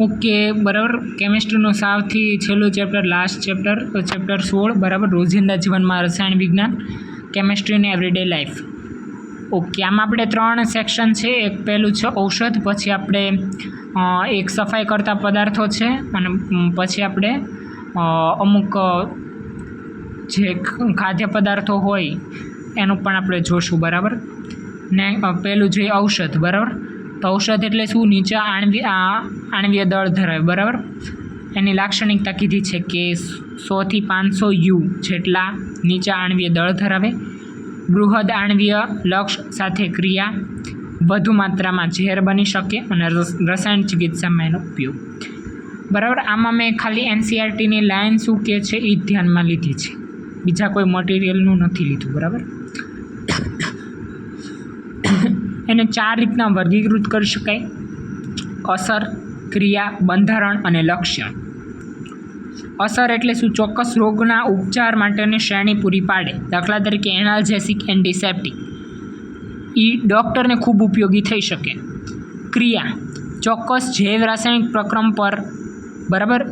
Okay બરાબર. કેમિસ્ટ્રીનું સૌથી છેલ્લું ચેપ્ટર, લાસ્ટ ચેપ્ટર 16 બરાબર, રોજિંદા જીવનમાં રસાયણ વિજ્ઞાન, કેમિસ્ટ્રીની એવરીડે લાઈફ. ઓકે, આમાં આપણે 3 સેક્શન છે. એક પહેલું છે ઔષધ, પછી આપણે એક સફાઈ કરતા પદાર્થો છે, અને પછી આપણે અમુક જે ખાદ્ય પદાર્થો હોય એનું પણ આપણે જોશું બરાબર. ને પહેલું જોઈએ ઔષધ બરાબર. તો ઔષધ એટલે શું? નીચે આણ્વીય દળ ધરાવે બરાબર. એની લાક્ષણિકતા કીધી છે કે 100 થી 500 યુ જેટલા નીચા આણ્વીય દળ ધરાવે, બૃહદ આણ્વીય લક્ષ સાથે ક્રિયા, વધુ માત્રામાં ઝેર બની શકે, અને રસાયણ ચિકિત્સામાં એનો ઉપયોગ બરાબર. આમાં મેં ખાલી NCERTની લાઈન શું કહે છે એ ધ્યાનમાં લીધી છે, બીજા કોઈ મટીરિયલનું નથી લીધું બરાબર. એને 4 રીતના વર્ગીકૃત કરી શકાય: અસર, ક્રિયા, બંધારણ અને લક્ષણ. અસર એટલે શું? ચોક્કસ રોગના ઉપચાર માટેની શ્રેણી પૂરી પાડે. દાખલા તરીકે એનાલ્જેસિક, એન્ટિસેપ્ટિક, એ ડૉક્ટરને ખૂબ ઉપયોગી થઈ શકે. ક્રિયા ચોક્કસ જૈવ રાસાયણિક પ્રક્રમ પર બરાબર,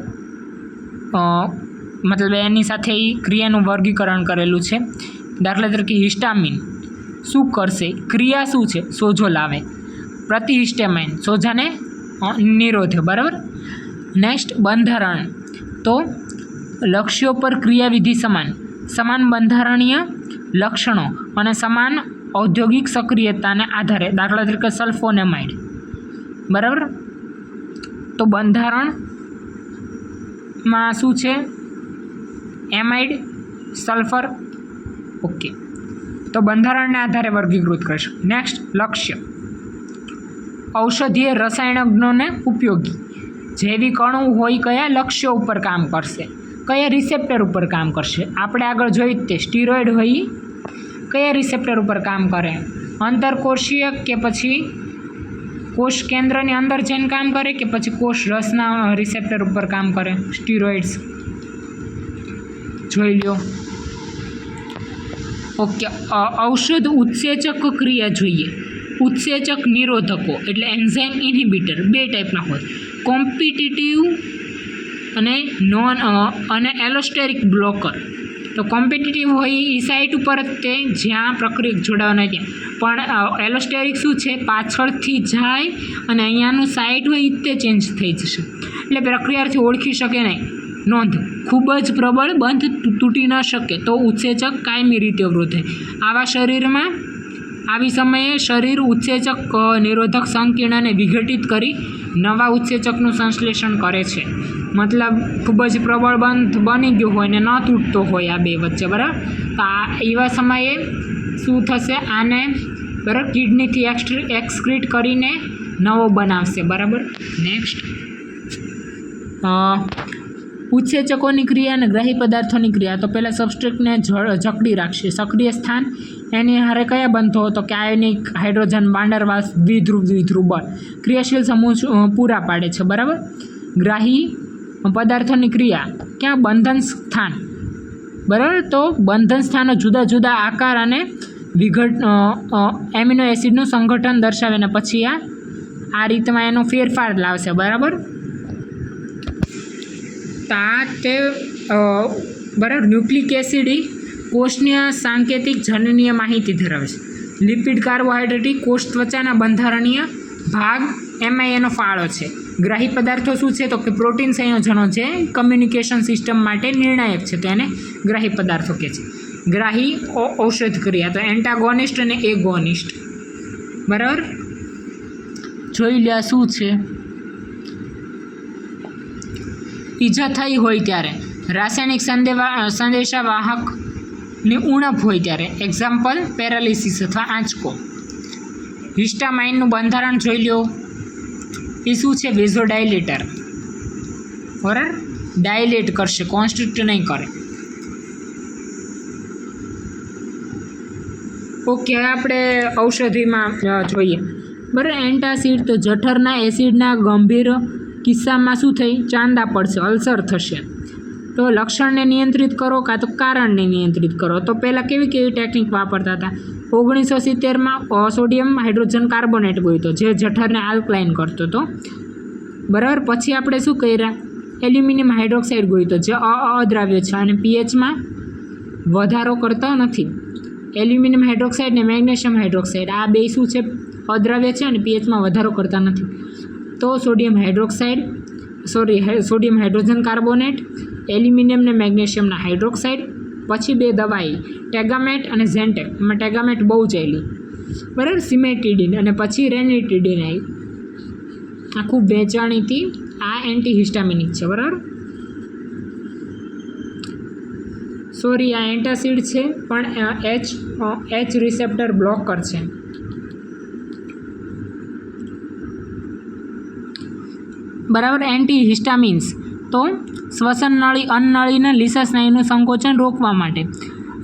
મતલબ એની સાથે એ ક્રિયાનું વર્ગીકરણ કરેલું છે. દાખલા તરીકે હિસ્ટામિન શું કરશે? ક્રિયા શું છે? સોજો લાવે. પ્રતિહિસ્ટામાઇન સોજાને નિરોધે બરાબર. નેક્સ્ટ બંધારણ, તો લક્ષ્યો પર ક્રિયાવિધિ સમાન બંધારણીય લક્ષણો અને સમાન ઔદ્યોગિક સક્રિયતાને આધારે. દાખલા તરીકે સલ્ફોનેમાઇડ બરાબર. તો બંધારણમાં શું છે? Amide, sulphur. ઓકે, તો બંધારણને આધારે વર્ગીકૃત કરીશું. નેક્સ્ટ લક્ષ્ય, ઔષધીય રસાયણજ્ઞોને ઉપયોગી. જૈવિક અણુ હોય કયા લક્ષ્યો ઉપર કામ કરશે, કયા રિસેપ્ટર ઉપર કામ કરશે. આપણે આગળ જોઈ તે સ્ટીરોઇડ હોય કયા રિસેપ્ટર ઉપર કામ કરે, અંતરકોષીય કે પછી કોષ કેન્દ્રની અંદર જઈને કામ કરે, કે પછી કોષ રસના રિસેપ્ટર ઉપર કામ કરે. સ્ટીરોઇડ્સ જોઈ લો. ઓકે, ઔષધ ઉત્સેચક ક્રિયા જોઈએ. ઉત્સેચક નિરોધકો એટલે એન્ઝાઇમ ઇન્હિબિટર 2 ટાઈપના હોય: કોમ્પિટિટિવ અને અને એલોસ્ટેરિક બ્લોકર. તો કોમ્પિટિટિવ હોય એ સાઇટ ઉપર જ તે જ્યાં પ્રક્રિયા જોડાવાના ત્યાં, પણ એલોસ્ટેરિક શું છે? પાછળથી જાય અને અહીંયાનું સાઇટ હોય એ તે ચેન્જ થઈ જશે, એટલે પ્રક્રિયાથી ઓળખી શકે નહીં. નોંધ, ખૂબ જ પ્રબળ બંધ તૂટી ન શકે તો ઉત્સેચક કાયમી રીતે અવરોધે. આવી સમયે શરીર ઉત્સેચક નિરોધક સંકીર્ણને વિઘટિત કરી નવા ઉત્સેચકનું સંશ્લેષણ કરે છે. મતલબ ખૂબ જ પ્રબળ બંધ બની ગયો હોય ને ન તૂટતો હોય આ બે વચ્ચે બરાબર. તો એવા સમયે શું થશે? આને બરાબર કિડનીથી એક્સક્રીટ કરીને નવો બનાવશે બરાબર. નેક્સ્ટ ઉત્સેચકોની ક્રિયા અને ગ્રાહી પદાર્થોની ક્રિયા. તો પહેલાં સબસ્ટ્રેટને જકડી રાખશે. સક્રિય સ્થાન એની હારે કયા બંધો? તો કે આયોનિક, હાઇડ્રોજન, વાંડરવાલ્સ, દ્વિધ્રુવ બળ ક્રિયાશીલ સમૂહ પૂરા પાડે છે બરાબર. ગ્રાહી પદાર્થોની ક્રિયા ક્યાં? બંધન સ્થાન બરાબર. તો બંધન સ્થાનો જુદા જુદા આકાર અને એમિનો એસિડનું સંગઠન દર્શાવે ને પછી આ રીતમાં એનો ફેરફાર લાવશે બરાબર. તે બરાબર. ન્યુક્લિક એસિડ કોષની સાંકેતિક જનનીય માહિતી ધરાવે છે. લિપિડ, કાર્બોહાઈડ્રેટ કોષ ત્વચાના બંધારણીય ભાગ, એમાં એનો ફાળો છે. ગ્રાહી પદાર્થો શું છે? તો કે પ્રોટીન સંયોજનો છે, કમ્યુનિકેશન સિસ્ટમ માટે નિર્ણાયક છે, તો એને ગ્રાહી પદાર્થો કહે છે. ગ્રાહી ઔષધ ક્રિયા, તો એન્ટાગોનિસ્ટ અને એગોનિસ્ટ બરાબર. જોઈ લે શું છે? ઈજા થઈ હોય ત્યારે રાસાયણિક સંદેશાવાહકની ઉણપ હોય ત્યારે, એક્ઝામ્પલ પેરાલિસિસ અથવા આંચકો. હિસ્ટામાઇનનું બંધારણ જોઈ લો. એ શું છે? વેઝોડાયલેટર બરાબર. ડાયલેટ કરશે, કોન્સ્ટ્રિક્ટ નહીં કરે. ઓકે, આપણે ઔષધિમાં જોઈએ બરાબર. એન્ટાસિડ, તો જઠરના એસિડના ગંભીર કિસ્સામાં શું થઈ? ચાંદા પડશે, અલ્સર થશે. તો લક્ષણને નિયંત્રિત કરો કાં તો કારણને નિયંત્રિત કરો. તો પહેલાં કેવી ટેકનિક વાપરતા હતા? 1970માં સોડિયમ હાઇડ્રોજન કાર્બોનેટ ગોઈતો જે જઠરને આલ્કલાઇન કરતો હતો. બરાબર. પછી આપણે શું કર્યા, એલ્યુમિનિયમ હાઇડ્રોક્સાઇડ ગોળ્યું તો જે અદ્રાવ્ય છે અને પીએચમાં વધારો કરતો નથી. એલ્યુમિનિયમ હાઇડ્રોક્સાઇડ ને મેગ્નેશિયમ હાઇડ્રોક્સાઇડ આ બે શું છે, અદ્રાવ્ય છે અને પીએચમાં વધારો કરતા નથી. તો સોડિયમ હાઇડ્રોજન કાર્બોનેટ, એલ્યુમિનિયમ ને મેગ્નેશિયમના હાઇડ્રોક્સાઇડ. પછી બે દવાઈ ટેગામેટ અને ઝેન્ટેક. એમાં ટેગામેટ બહુ ચાલી, બરાબર. સિમેટિડિન અને પછી રેનિટિડિન આવી. આ ખૂબ વેચાણીથી આ એન્ટીહિસ્ટામિનિક છે, બરાબર. સોરી, આ એન્ટાસિડ છે પણ એચ રિસેપ્ટર બ્લોકર છે. બરાબર. એન્ટીહિસ્ટામિન્સ તો શ્વસન નળી અન્નનળીના લીસા સ્નાયુનું સંકોચન રોકવા માટે,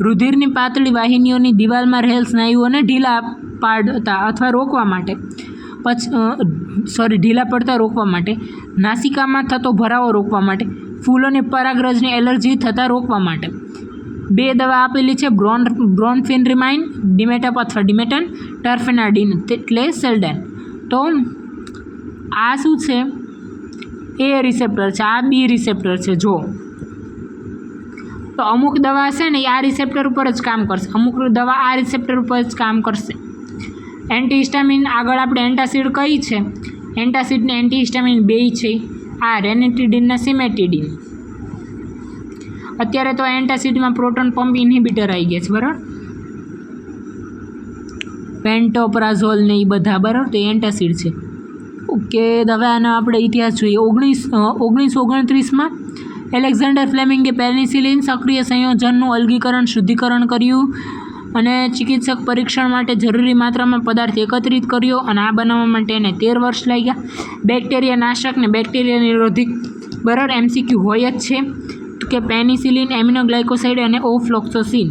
રુધિરની પાતળી વાહિનીઓની દિવાલમાં રહેલ સ્નાયુઓને ઢીલા પાડતા અથવા રોકવા માટે, ઢીલા પડતા રોકવા માટે, નાસિકામાં થતો ભરાવો રોકવા માટે, ફૂલોની પરાગરજની એલર્જી થતાં રોકવા માટે. બે દવા આપેલી છે, બ્રોન્ફેનરીમાઇન ડિમેટપ અથવા ડિમેટન, ટર્ફેનાડિન એટલે સેલ્ડેન. તો આ શું છે, એ રિસેપ્ટર છે, આ બી રિસેપ્ટર છે. જો તો અમુક દવા છે ને એ આ રિસેપ્ટર ઉપર જ કામ કરશે, અમુક દવા આ રિસેપ્ટર ઉપર જ કામ કરશે. એન્ટીહિસ્ટામિન આગળ આપણે એન્ટાસિડ કઈ છે, એન્ટાસિડ ને એન્ટીહિસ્ટામિન બે છે. આ રેનિટિડિન ને સિમેટિડિન. અત્યારે તો એન્ટાસિડમાં પ્રોટોન પંપ ઇન્હિબિટર આવી ગયા છે, બરાબર. પેન્ટોપ્રાઝોલ ને એ બધા, બરાબર. તો એન્ટાસિડ છે. ઓકે. હવે આનો આપણે ઇતિહાસ જોઈએ. 1929માં એલેક્ઝાન્ડર ફ્લેમિંગે પેનિસિલિન સક્રિય સંયોજનનું અલગીકરણ શુદ્ધિકરણ કર્યું અને ચિકિત્સક પરીક્ષણ માટે જરૂરી માત્રામાં પદાર્થ એકત્રિત કર્યો અને આ બનાવવા માટે એને 13 વર્ષ લાગ્યા. બેક્ટેરિયા નાશક ને બેક્ટેરિયા નિરોધક, બરાબર. MCQ હોય જ છે કે પેનિસિલિન, એમિનોગ્લાયકોસાઇડ અને ઓફ્લોક્સોસિન,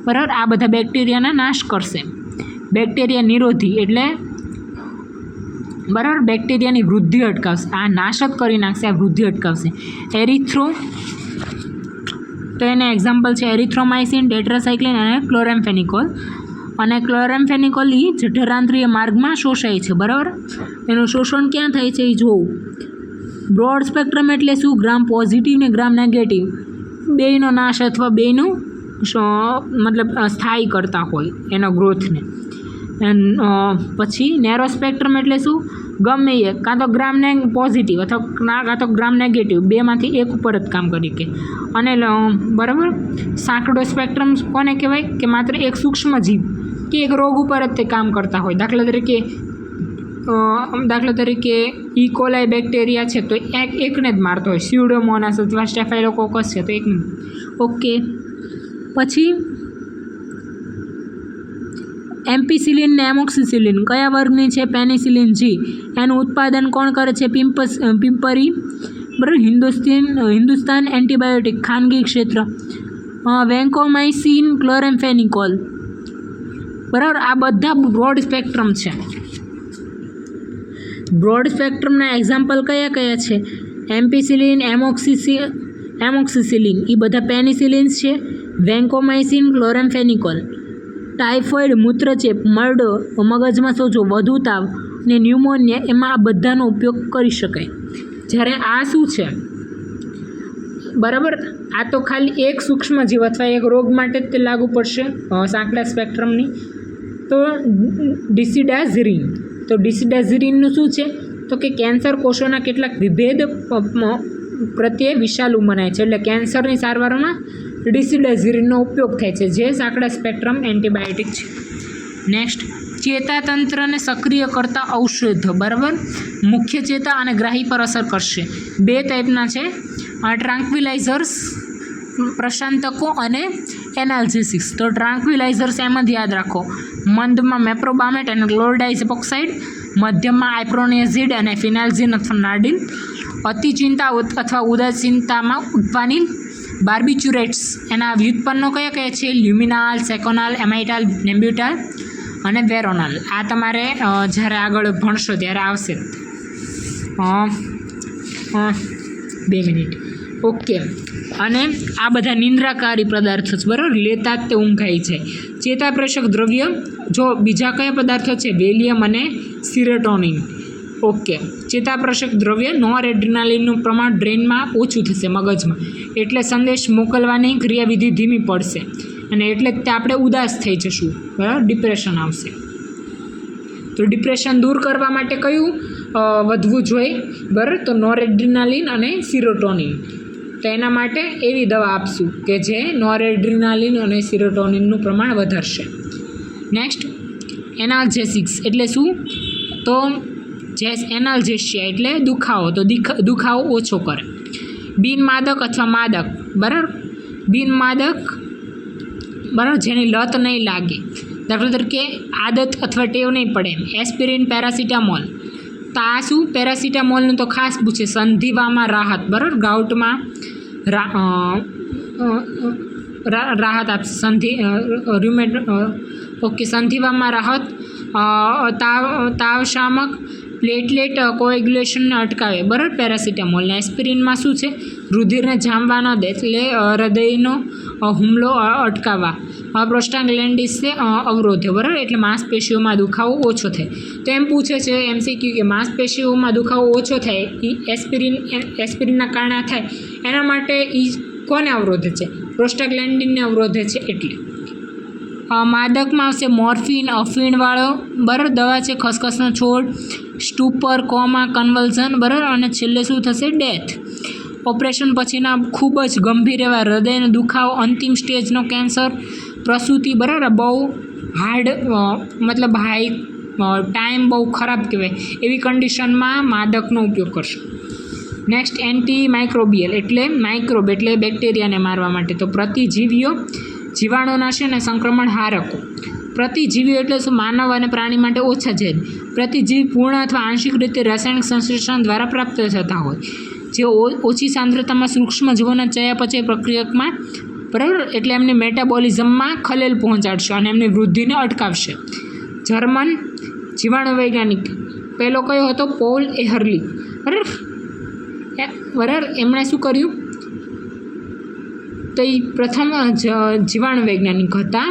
બરાબર. આ બધા બેક્ટેરિયાના નાશ કરશે. બેક્ટેરિયા નિરોધી એટલે, બરાબર, બેક્ટેરિયાની વૃદ્ધિ અટકાવશે. આ નાશ જ કરી નાખશે, આ વૃદ્ધિ અટકાવશે. તો એને એક્ઝામ્પલ છે એરિથ્રોમાઇસિન, ટેટ્રાસાઇક્લિન અને ક્લોરેમ્ફેનિકોલ. અને ક્લોરેમ્ફેનિકોલ એ જઠરાંત્રિય માર્ગમાં શોષાય છે, બરાબર. એનું શોષણ ક્યાં થાય છે એ જોવું. બ્રોડ સ્પેક્ટ્રમ એટલે શું, ગ્રામ પોઝિટિવ ને ગ્રામ નેગેટિવ બેયનો નાશ અથવા બેયનું મતલબ સ્થાયી કરતા હોય એનો ગ્રોથને. પછી નેરો સ્પેક્ટ્રમ એટલે શું, ગમે એ કાં તો ગ્રામ પોઝિટિવ અથવા કાં તો ગ્રામ નેગેટિવ બેમાંથી એક ઉપર જ કામ કરી કે. અને બરાબર. સાંકડો સ્પેક્ટ્રમ કોને કહેવાય કે માત્ર એક સૂક્ષ્મ જીવ કે એક રોગ ઉપર જ તે કામ કરતા હોય. દાખલા તરીકે ઇકોલાઈ બેક્ટેરિયા છે તો એકને જ મારતો હોય, સ્યુડોમોનાસ અથવા સ્ટેફાઇલોકોકસ છે તો એકને. ઓકે. પછી એમ્પિસિલિન ને એમોક્સિસિલિન કયા વર્ગની છે, પેનિસિલિન જી. એનું ઉત્પાદન કોણ કરે છે, પિમ્પરી, બરાબર. હિન્દુસ્તાન એન્ટીબાયોટિક ખાનગી ક્ષેત્ર. વેન્કોમાઇસિન, ક્લોરેમ્ફેનિકોલ, બરાબર. આ બધા બ્રોડ સ્પેક્ટ્રમ છે. બ્રોડ સ્પેક્ટ્રમના એક્ઝામ્પલ કયા કયા છે, એમ્પિસિલિન, એમોક્સિસિલિન એ બધા પેનિસિલિન્સ છે. વેન્કોમાઇસિન, ક્લોરેમ્ફેનિકોલ. ટાઇફોઇડ, મૂત્રચેપ, મરડો, મગજમાં સોજો, વધુ તાવ ને ન્યુમોનિયા એમાં આ બધાનો ઉપયોગ કરી શકાય. જ્યારે આ શું છે, બરાબર. આ તો ખાલી એક સૂક્ષ્મજીવ અથવા એક રોગ માટે જ તે લાગુ પડશે સાંકડા સ્પેક્ટ્રમની. તો ડિસિડાઝરીન, તો ડિસિડાઝરીનનું શું છે તો કે કેન્સર કોષોના કેટલાક વિભેદ પ્રત્યે વિષાલુ મનાય છે, એટલે કેન્સરની સારવારમાં ડિસિડાઝરીનનો ઉપયોગ થાય છે, જે સાંકડા સ્પેક્ટ્રમ એન્ટીબાયોટિક છે. નેક્સ્ટ, ચેતાતંત્રને સક્રિય કરતા ઔષધ, બરાબર. મુખ્ય ચેતા અને ગ્રાહી પર અસર કરશે. બે ટાઈપના છે, ટ્રાન્ક્વિલાઇઝર્સ પ્રશાંતકો અને એનાલ્જેસિક્સ. તો ટ્રાન્ક્વિલાઇઝર્સ એમ જ યાદ રાખો, મંદમાં મેપ્રોબામેટ અને ક્લોરડાઇઝેપોક્સાઇડ, મધ્યમમાં આઇપ્રોનિયાઝિડ અને ફિનાલ્ઝિન અથવા નાર્ડિન, અતિ ચિંતા અથવા ઉદાસીનતામાં ઉત્પાનિલ બાર્બિચ્યુરેટ્સ. એના વ્યુત્પન્નો કયા કયા છે, લ્યુમિનાલ, સેકોનાલ, એમાઇટાલ, નેમ્બ્યુટાલ અને વેરોનાલ. આ તમારે જ્યારે આગળ ભણશો ત્યારે આવશે. 2 મિનિટ. ઓકે. અને આ બધા નિંદ્રાકારી પદાર્થો છે, બરાબર. લેતા જ તે ઊંઘાઈ છે. ચેતાપ્રેષક દ્રવ્ય જો બીજા કયા પદાર્થો છે, વેલિયમ અને સિરોટોનિન. ઓકે, ચેતાપ્રશક દ્રવ્ય નોરએડ્રેનાલિનનું પ્રમાણ બ્રેનમાં ઓછું થશે, મગજમાં, એટલે સંદેશ મોકલવાની ક્રિયાવિધિ ધીમી પડશે અને એટલે જ તે આપણે ઉદાસ થઈ જશું, બરાબર, ડિપ્રેશન આવશે. તો ડિપ્રેશન દૂર કરવા માટે કયું વધવું જોઈએ, બરાબર, તો નોરએડ્રેનાલિન અને સિરોટોનિન. તો એના માટે એવી દવા આપશું કે જે નોરએડ્રેનાલિન અને સિરોટોનિનનું પ્રમાણ વધારશે. નેક્સ્ટ, એનાલ્જેસિક્સ એટલે શું, તો એનાલ્જેશિયા એટલે દુખાવો, તો દુખાવો ઓછો કરે. બિનમાદક અથવા માદક, બરાબર, બિનમાદક, બરાબર, જેની લત નહીં લાગે, દાખલા તરીકે આદત અથવા ટેવ નહીં પડે, એસ્પિરિન, પેરાસિટામોલ. તો આ શું, પેરાસિટામોલનું તો ખાસ પૂછે, સંધિવામાં રાહત, બરાબર, ગાઉટમાં રાહત આપશે, સંધિવામાં રાહત, તાવ શામક, પ્લેટલેટ કોએગ્યુલેશનને અટકાવે, બરાબર, પેરાસિટામોલને. એસ્પિરિનમાં શું છે, રુધિરને જામવા ન દે, એટલે હૃદયનો હુમલો અટકાવવા, પ્રોસ્ટાગ્લેન્ડિસને અવરોધે, બરાબર, એટલે માંસપેશીઓમાં દુખાવો ઓછો થાય. તો એમ પૂછે છે MCQ કે માંસપેશીઓમાં દુખાવો ઓછો થાય એ એસ્પિરિનના કારણે થાય, એના માટે એ કોને અવરોધે છે, પ્રોસ્ટાગ્લેન્ડિનને અવરોધે છે. એટલે માદકમાં આવશે મોર્ફિન, અફીણવાળો, બરાબર, દવા છે, ખસખસનો છોડ, સ્ટુપર, કોમા, કન્વલ્ઝન, બરાબર, અને છેલ્લે શું થશે, ડેથ. ઓપરેશન પછીના ખૂબ જ ગંભીર એવા હૃદયનો દુખાવો, અંતિમ સ્ટેજનો કેન્સર, પ્રસૂતિ, બરાબર, બહુ હાર્ડ, મતલબ હાઈ ટાઈમ બહુ ખરાબ કહેવાય એવી કન્ડિશનમાં માદકનો ઉપયોગ કરશો. નેક્સ્ટ, એન્ટી માઇક્રોબિયલ એટલે માઇક્રોબ એટલે બેક્ટેરિયાને મારવા માટે, તો પ્રતિજીવીઓ, જીવાણુનાશક અને સંક્રમણ હારકો. પ્રતિજીવીઓ એટલે શું, માનવ અને પ્રાણી માટે ઓછા ઝેરી. પ્રતિજીવી પૂર્ણ અથવા આંશિક રીતે રાસાયણિક સંશ્લેષણ દ્વારા પ્રાપ્ત થતા હોય, જે ઓછી સાંદ્રતામાં સૂક્ષ્મ જીવોના ચયાપચય પ્રક્રિયામાં, બરાબર, એટલે એમની મેટાબોલિઝમમાં ખલેલ પહોંચાડશે અને એમની વૃદ્ધિને અટકાવશે. જર્મન જીવાણુ વૈજ્ઞાનિક પહેલો કયો હતો, પોલ એહરલી, બરાબર, એમણે શું કર્યું, તો એ પ્રથમ જીવાણુ વૈજ્ઞાનિક હતા.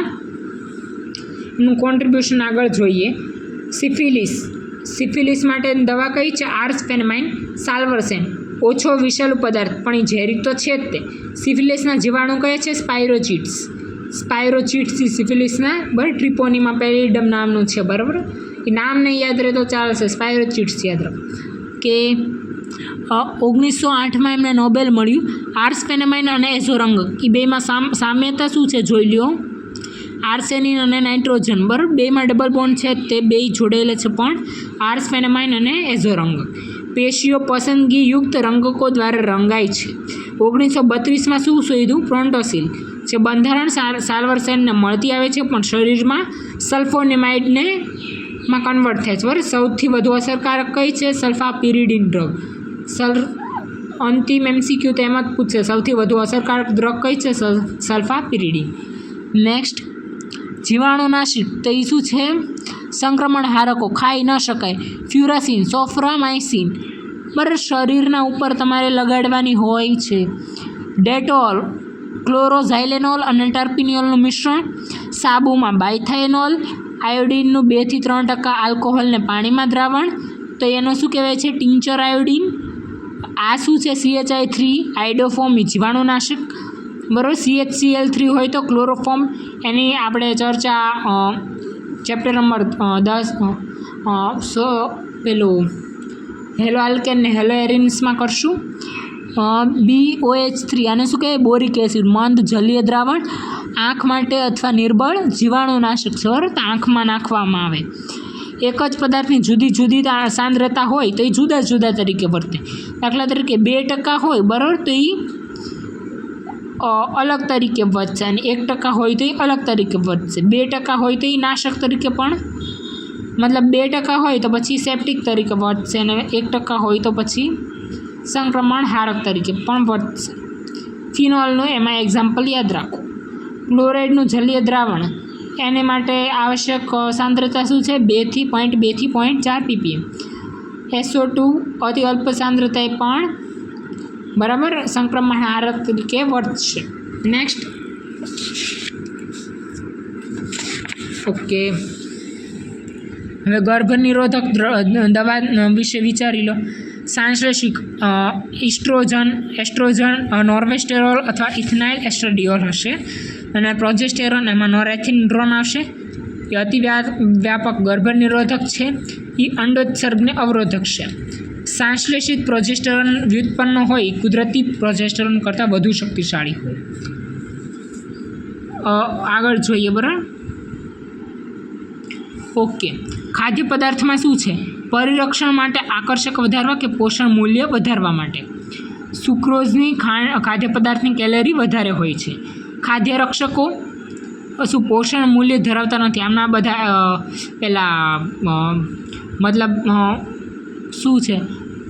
એનું કોન્ટ્રીબ્યુશન આગળ જોઈએ. સિફિલિસ માટે દવા કઈ છે, આર્સફેનમાઇન, સાલ્વરસેન. ઓછો વિષાલુ પદાર્થ પણ એ ઝેરી તો છે જ તે. સિફિલિસના જીવાણુ કયા છે, સ્પાયરોચિટ્સ, સિફિલિસના, બરાબર, ટ્રિપોનીમાં પેલિડમ નામનું છે, બરાબર, એ નામ નહીં યાદ રહે તો ચાલશે, સ્પાયરોચિટ્સ યાદ રાખો. કે 1908માં એમને નોબેલ મળ્યું. આર્સફેનેમાઇન અને એઝોરંગ એ બેમાં સામ્યતા શું છે જોઈ લ્યો. આર્સેનિન અને નાઇટ્રોજન, બરાબર, બેમાં ડબલ બોન્ડ છે, તે બે જોડેલા છે, પણ આર્સફેનેમાઇન અને એઝોરંગ. પેશીઓ પસંદગીયુક્ત રંગકો દ્વારા રંગાય છે. 1932માં શું શોધ્યું, પ્રોન્ટોસિલ, જે બંધારણ સાલ્વરસેનને મળતી આવે છે પણ શરીરમાં સલ્ફોનેમાઇડને માં કન્વર્ટ થાય છે, બરાબર. સૌથી વધુ અસરકારક કઈ છે, સલ્ફાપિરિડિન ડ્રગ. અંતિમ MCQ તો એમ જ પૂછશે, સૌથી વધુ અસરકારક ડ્રગ કઈ છે, સલ્ફાપિરિડિન. નેક્સ્ટ, જીવાણુનાશક તો એ શું છે, સંક્રમણ હારકો, ખાઈ ન શકાય, ફ્યુરાસિન, સોફ્રામાઇસિન, બરાબર, શરીરના ઉપર તમારે લગાડવાની હોય છે. ડેટોલ, ક્લોરોઝાઇલેનોલ અને ટર્પિનિયોલનું મિશ્રણ. સાબુમાં બાયથાઇનોલ, આયોડિનનું 2 થી 3% આલ્કોહોલને પાણીમાં દ્રાવણ, તો એનો શું કહેવાય છે, ટિંચર આયોડિન. આ શું છે, CHI3 આઇડોફોર્મ, જીવાણુનાશક, બરાબર. CHCl3 હોય તો ક્લોરોફોર્મ, એની આપણે ચર્ચા ચેપ્ટર નંબર 10 પેલું હેલો આલ્કેન ને હેલો એરિન્સમાં કરશું. BOH3 આને શું કહેવાય, બોરિક એસિડ, મંદ જલીય દ્રાવણ, આંખ માટે અથવા નિર્બળ જીવાણુનાશક છે, બરાબર, તો આંખમાં નાખવામાં આવે. એક જ પદાર્થની જુદી જુદી સાંદ્રતા હોય તો એ જુદા જુદા તરીકે વર્તે. દાખલા તરીકે 2% હોય, બરાબર, તો એ અલગ તરીકે વધશે અને 1% હોય તો એ અલગ તરીકે વધશે. 2% હોય તો એ નાશક તરીકે પણ, મતલબ 2% હોય તો પછી સેપ્ટિક તરીકે વધશે અને 1% હોય તો પછી સંક્રમણ હારક તરીકે પણ વધશે. ફિનોલનું એમાં એક્ઝામ્પલ યાદ રાખો. ક્લોરાઇડનું જલીય દ્રાવણ, એને માટે આવશ્યક સાંદ્રતા શું છે, 2 થી 0.4 ppm. SO2 અતિ અલ્પ સાંદ્રતાએ પણ, બરાબર, સંક્રમણ હારક તરીકે વર્તશે. નેક્સ્ટ, ઓકે, હવે ગર્ભનિરોધક દવા વિશે વિચારી લો. સાંશ્લેષિક એસ્ટ્રોજન નોર્વેસ્ટેરોલ અથવા ઇથનાઇલ એસ્ટ્રેડિયોલ હશે, અને પ્રોજેસ્ટેરોન એમાં નોરેથિન્ડ્રોન આવશે. એ અતિવ્યાપક ગર્ભનિરોધક છે, એ અંડોત્સર્ગને અવરોધક છે. સંશ્લેષિત પ્રોજેસ્ટેરોન વ્યુત્પન્ન હોય કુદરતી પ્રોજેસ્ટેરોન કરતાં વધુ શક્તિશાળી હોય. આગળ જોઈએ, બરાબર. ઓકે, ખાદ્ય પદાર્થમાં શું છે? પરિરક્ષણ માટે, આકર્ષક વધારવા કે પોષણ મૂલ્ય વધારવા માટે. સુક્રોઝની ખાદ્ય પદાર્થની કેલરી વધારે હોય છે. ખાદ્ય રક્ષકો શું પોષણ મૂલ્ય ધરાવતા નથી? આમના બધા મતલબ શું છે,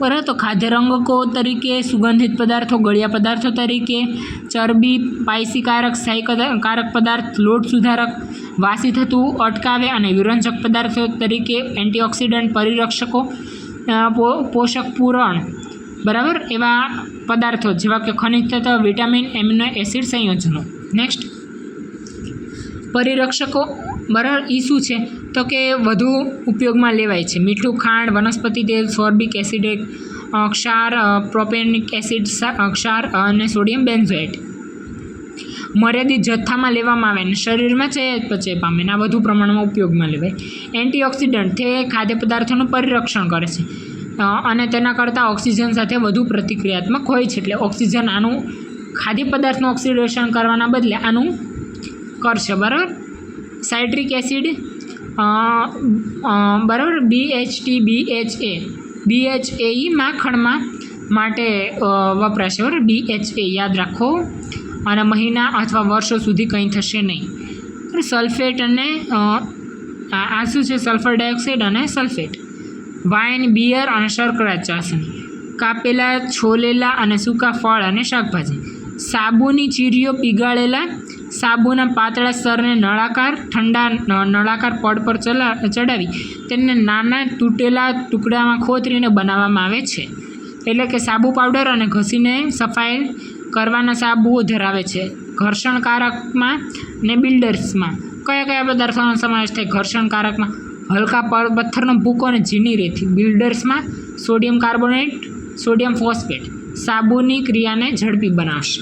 બરાબર? તો ખાદ્ય રંગકો તરીકે, સુગંધિત પદાર્થો, ગળ્યા પદાર્થો તરીકે, ચરબી, પાયસીકારક, સ્થાયીકારક પદાર્થ, લોટ સુધારક, વાસી થતું અટકાવે અને વિરંજક પદાર્થો તરીકે, એન્ટીઓક્સિડન્ટ, પરિરક્ષકો, પોષક પૂરણ, બરાબર, એવા પદાર્થો જેવા કે ખનિજ તત્વ, વિટામિન, એમિનો એસિડ સંયોજનો. નેક્સ્ટ, પરિરક્ષકો, બરાબર, એ શું છે? તો કે વધુ ઉપયોગમાં લેવાય છે. મીઠું, ખાંડ, વનસ્પતિ તેલ, સોર્બિક એસિડ, ક્ષાર, પ્રોપેનિક એસિડ, ક્ષાર અને સોડિયમ બેન્ઝોએટ. મર્યાદિત જથ્થામાં લેવામાં આવે અને શરીરમાં ચયાપચય પામે આ વધુ પ્રમાણમાં ઉપયોગમાં લેવાય. એન્ટીઓક્સિડન્ટ તે ખાદ્ય પદાર્થોનું પરિરક્ષણ કરે છે અને તેના કરતાં ઓક્સિજન સાથે વધુ પ્રતિક્રિયાત્મક હોય છે. એટલે ઓક્સિજન આનું ખાદ્ય પદાર્થનું ઓક્સિડેશન કરવાના બદલે આનું કરશે, બરાબર. સાઇટ્રિક એસિડ, બરાબર, BHA માખણમાં માટે વપરાશે, બરાબર. BHA યાદ રાખો, અને મહિના અથવા વર્ષો સુધી કંઈ થશે નહીં. સલ્ફેટ અને આ શું છે? સલ્ફર ડાયોક્સાઇડ અને સલ્ફેટ. વાઇન, બિયર અને શર્કરા ચાસણી. કાપેલા, છોલેલા અને સૂકા ફળ અને શાકભાજી. સાબુની ચીરીઓ પીગાળેલા સાબુના પાતળા સ્તરને નળાકાર પડ પર ચડાવી તેને નાના તૂટેલા ટુકડામાં ખોતરીને બનાવવામાં આવે છે. એટલે કે સાબુ પાવડર અને ઘસીને સફાઈ કરવાના સાબુઓ ધરાવે છે. ઘર્ષણકારકમાં ને બિલ્ડર્સમાં કયા પદાર્થોનો સમાવેશ થાય? ઘર્ષણકારકમાં હલકા પથ્થરનો ભૂકો અને ઝીણી રેતી. બિલ્ડર્સમાં સોડિયમ કાર્બોનેટ, સોડિયમ ફોસ્ફેટ સાબુની ક્રિયાને ઝડપી બનાવશે.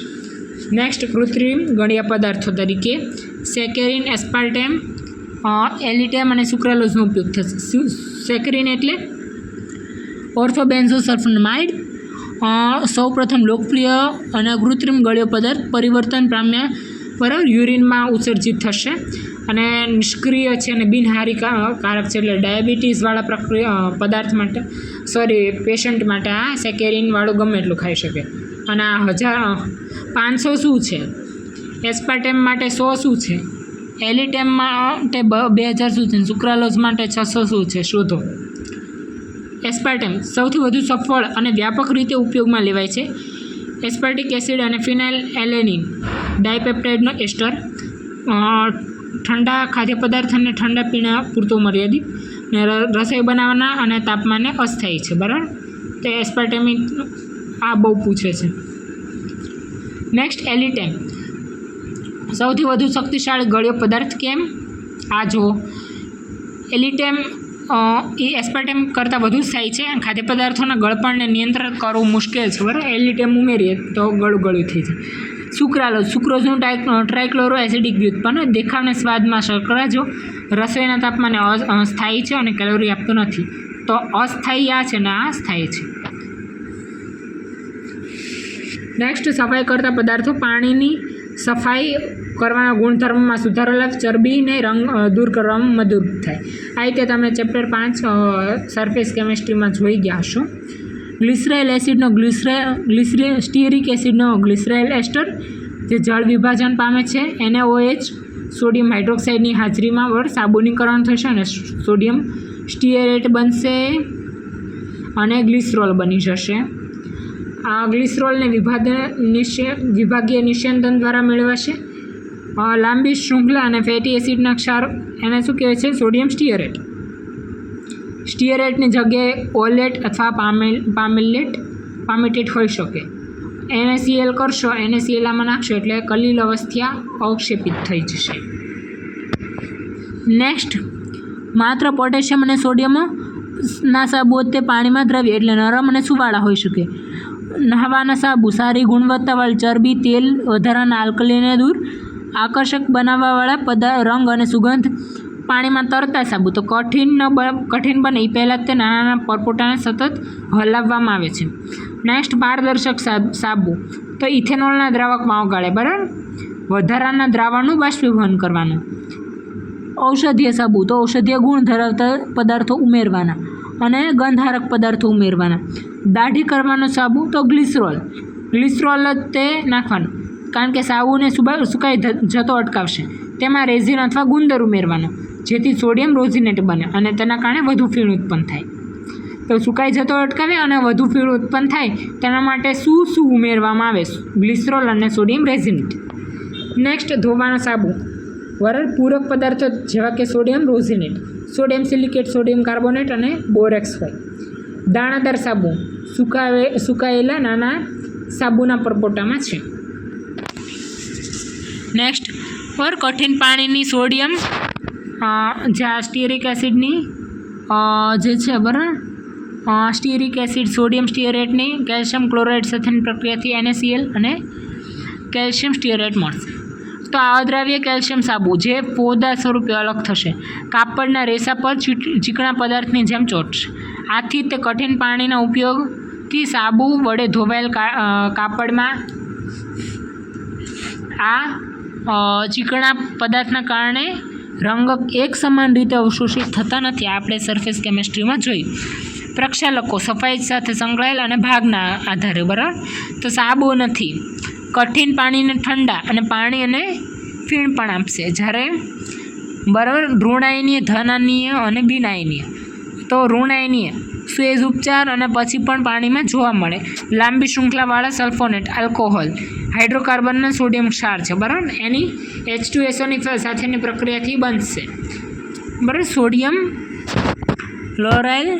નેક્સ્ટ, કૃત્રિમ ગળ્યા પદાર્થો તરીકે સેકેરિન, એસ્પાર્ટેમ, એલિટેમ અને સુક્રાલોઝનો ઉપયોગ થશે. સેકેરિન એટલે ઓર્થોબેન્ઝોસલ્ફામાઇડ, સૌપ્રથમ લોકપ્રિય અને કૃત્રિમ ગળ્યો પદાર્થ પરિવર્તન પામ્યા, બરાબર, યુરિનમાં ઉત્સર્જિત થશે અને નિષ્ક્રિય છે અને બિનહાનિકારક છે. એટલે ડાયાબિટીસવાળા પદાર્થ માટે પેશન્ટ માટે આ સેકેરિનવાળું ગમે એટલું ખાઈ શકે. અને આ 500 શું છે? એસ્પાર્ટેમ માટે 100 શું છે? એલિટેમ માટે 2000 શું છે? સુક્રાલોઝ માટે 600 શું છે? શોધો. એસ્પાર્ટેમ સૌથી વધુ સફળ અને વ્યાપક રીતે ઉપયોગમાં લેવાય છે. એસ્પાર્ટિક એસિડ અને ફિનાઇલ એલેનિન ડાયપેપ્ટાઇડનો એસ્ટર. ઠંડા ખાદ્ય પદાર્થ અને ઠંડા પીણા પૂરતો મર્યાદિત, ને રસોઈ બનાવવાના અને તાપમાને અસ્થાયી છે, બરાબર. તો એસ્પાર્ટેમિક આ બહુ પૂછે છે. નેક્સ્ટ, એલિટેમ સૌથી વધુ શક્તિશાળી ગળ્યો પદાર્થ. કેમ? આ જુઓ, એલિટેમ એ એસ્પાર્ટેમ કરતાં વધુ સ્થાયી છે અને ખાદ્ય પદાર્થોના ગળપણને નિયંત્રિત કરવું મુશ્કેલ છે, બરાબર. એલિટેમ ઉમેરીએ તો ગળું થઈ જાય. સુક્રોઝનું ટ્રાઇક્લોરો એસિડિક વ્યુત્પન્ન. દેખાવને સ્વાદમાં શર્કરા જો રસોઈના તાપમાને અસ્થાયી છે અને કેલોરી આપતો નથી. તો અસ્થાયી આ છે ને આ સ્થાયી છે. નેક્સ્ટ, સફાઈ કરતા પદાર્થો. પાણીની સફાઈ કરવાના ગુણધર્મમાં સુધારો લાવે, ચરબીને રંગ દૂર કરવામાં મદદ થાય. આ રીતે તમે ચેપ્ટર 5 સરફેસ કેમિસ્ટ્રીમાં જોઈ ગયા હશો. ગ્લિસરાઇલ એસિડનો સ્ટીયરિક એસિડનો ગ્લિસરાઇલ એસ્ટર જે જળ વિભાજન પામે છે. NaOH સોડિયમ હાઇડ્રોક્સાઇડની હાજરીમાં સાબુનીકરણ થશે અને સોડિયમ સ્ટીયરેટ બનશે અને ગ્લિસરોલ બની જશે. આ ગ્લિસરોલને વિભાગીય નિસ્યંદન દ્વારા મેળવાશે. લાંબી શૃંખલા અને ફેટી એસિડના ક્ષાર એને શું કહેવાય છે? સોડિયમ સ્ટીયરેટ. સ્ટીયરેટની જગ્યાએ ઓલેટ અથવા પામેટેટ હોઈ શકે. NaCl કરશો, NaCl આમાં નાખશો એટલે કલીલ અવસ્થા અવક્ષેપિત થઈ જશે. નેક્સ્ટ, માત્ર પોટેશિયમ અને સોડિયમ ના સાબુ તે પાણીમાં દ્રવ્ય એટલે નરમ અને સુવાળા હોઈ શકે. નહાવાના સાબુ સારી ગુણવત્તાવાળી ચરબી, તેલ, વધારાના આલ્કલીને દૂર, આકર્ષક બનાવવાવાળા રંગ અને સુગંધ. પાણીમાં તરતા સાબુ તો કઠિન બને એ પહેલાં તે નાના પરપોટાને સતત હલાવવામાં આવે છે. નેક્સ્ટ પારદર્શક સાબુ તો ઇથેનોલના દ્રાવકમાં ઓગાળે, બરાબર, વધારાના દ્રાવણનું બાષ્પીભવન કરવાનું. ઔષધીય સાબુ તો ઔષધીય ગુણ ધરાવતા પદાર્થો ઉમેરવાના અને ગંધહારક પદાર્થો ઉમેરવાના. દાઢી કરવાનો સાબુ તો ગ્લિસરોલ જ તે નાખવાનું, કારણ કે સાબુને સુકાઈ જતો અટકાવશે. તેમાં રેઝિન અથવા ગુંદર ઉમેરવાનો, જેથી સોડિયમ રોઝિનેટ બને અને તેના કારણે વધુ ફીણ ઉત્પન્ન થાય. તો સુકાઈ જતો અટકાવે અને વધુ ફીણ ઉત્પન્ન થાય તેના માટે શું ઉમેરવામાં આવે? ગ્લિસરોલ અને સોડિયમ રેઝિનેટ. નેક્સ્ટ ધોવાનો સાબુ, બરાબર, પૂરક પદાર્થો જેવા કે sodium rosinate, sodium silicate, sodium carbonate અને બોરેક્સ હોય. દાણાદાર સાબુ સુકાયેલા નાના સાબુના પરપોટામાં છે. નેક્સ્ટ કઠિન પાણીની સોડિયમ જ્યાં સ્ટીયરિક એસિડની જે છે, બરાબર, સ્ટીયરિક એસિડ, સોડિયમ સ્ટીયરેટની કેલ્શિયમ ક્લોરાઇડ સાથેની પ્રક્રિયાથી NaCl અને કેલ્શિયમ સ્ટીયરેટ મળશે. તો આ અદ્રાવ્ય કેલ્શિયમ સાબુ જે પોદા સ્વરૂપે અલગ થશે, કાપડના રેસા પર ચીકણા પદાર્થની જેમ ચોંટશે. આથી તે કઠિન પાણીના ઉપયોગથી સાબુ વડે ધોવાયેલ કાપડમાં આ ચીકણા પદાર્થના કારણે રંગ એક સમાન રીતે અવશોષિત થતા નથી. આપણે સરફેસ કેમેસ્ટ્રીમાં જોયું. પ્રક્ષાલકો સફાઈ સાથે સંકળાયેલ અને ભાગના આધારે, બરાબર, તો સાબુ નથી. કઠિન પાણીને ઠંડા અને પાણી અને ફીણ પણ આપશે. જ્યારે, બરાબર, ઋણાયનીય, ધનાયનીય અને બિનાયનીય. તો ઋણાયનીય સ્વેજ ઉપચાર અને પછી પણ પાણીમાં જોવા મળે. લાંબી શૃંખલાવાળા સલ્ફોનેટ આલ્કોહોલ હાઇડ્રોકાર્બનના સોડિયમ ક્ષાર છે, બરાબર, એની H2SOની સાથેની પ્રક્રિયાથી બનશે, બરાબર, સોડિયમ ક્લોરાઇડ,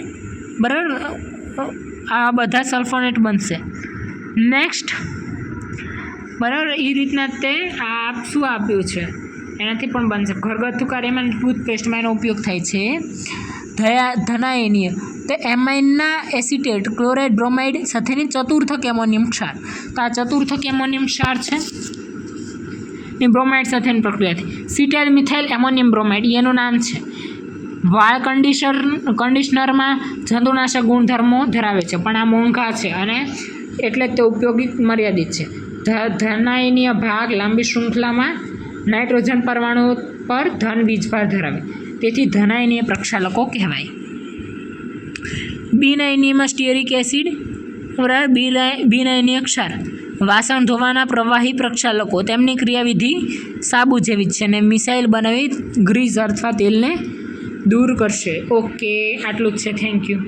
બરાબર, આ બધા સલ્ફોનેટ બનશે. નેક્સ્ટ, બરાબર, એ રીતના તે શું આપ્યું છે એનાથી પણ બનશે. ઘરગથ્થુ કાર્યમાં ટૂથપેસ્ટમાં એનો ઉપયોગ થાય છે. ધનાયનીય તો એમાઇનના એસિટેટ, ક્લોરાઇડ, બ્રોમાઇડ સાથેની ચતુર્થક એમોનિયમ ક્ષાર. તો આ ચતુર્થક એમોનિયમ ક્ષાર છે એ બ્રોમાઇડ સાથેની પ્રક્રિયાથી. સિટાઇલ મિથાઇલ એમોનિયમ બ્રોમાઇડ એનું નામ છે. વાળ કન્ડિશનરમાં જંતુનાશક ગુણધર્મો ધરાવે છે, પણ આ મોંઘા છે અને એટલે તે ઉપયોગી મર્યાદિત છે. ધનાયનીય ભાગ લાંબી શૃંખલામાં નાઇટ્રોજન પરમાણુ પર ધન વીજભાર ધરાવે, તેથી ધનાયનીય પ્રક્ષાલકો કહેવાય. બિનાયનીયમાં સ્ટીયરિક એસિડ, બિનાયનીય ક્ષાર, વાસણ ધોવાના પ્રવાહી પ્રક્ષાલકો. તેમની ક્રિયાવિધિ સાબુ જેવી જ છે અને મિસાઇલ બનાવી ગ્રીસ અથવા તેલને દૂર કરશે. ઓકે, આટલું જ છે. Thank you.